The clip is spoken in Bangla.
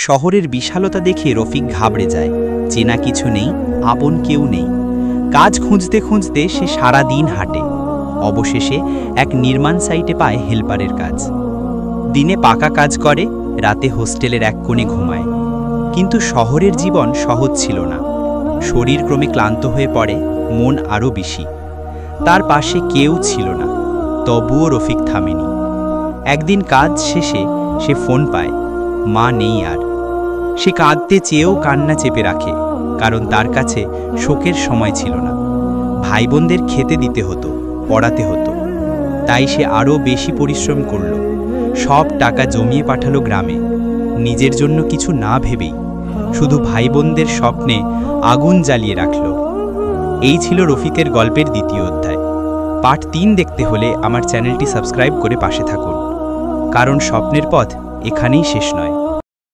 শহরের বিশালতা দেখে রফিক ঘাবড়ে যায়। চেনা কিছু নেই, আপন কেউ নেই। কাজ খুঁজতে খুঁজতে সে সারা দিন হাঁটে। অবশেষে এক নির্মাণ সাইটে পায় হেল্পারের কাজ। দিনে পাকা কাজ করে, রাতে হোস্টেলের এক কোণে ঘুমায়। কিন্তু শহরের জীবন সহজ ছিল না। শরীর ক্রমে ক্লান্ত হয়ে পড়ে, মন আরও বেশি। তার পাশে কেউ ছিল না, তবুও রফিক থামেনি। একদিন কাজ শেষে সে ফোন পায়, মা নেই আর। সে কাঁদতে চেয়েও কান্না চেপে রাখে, কারণ তার কাছে শোকের সময় ছিল না। ভাই বোনদের খেতে দিতে হতো, পড়াতে হতো। তাই সে আরও বেশি পরিশ্রম করল। সব টাকা জমিয়ে পাঠালো গ্রামে, নিজের জন্য কিছু না ভেবেই। শুধু ভাই বোনদের স্বপ্নে আগুন জ্বালিয়ে রাখল। এই ছিল রফিকের গল্পের দ্বিতীয় অধ্যায়। পার্ট 3 দেখতে হলে আমার চ্যানেলটি সাবস্ক্রাইব করে পাশে থাকুন, কারণ স্বপ্নের পথ এখানেই শেষ নয়।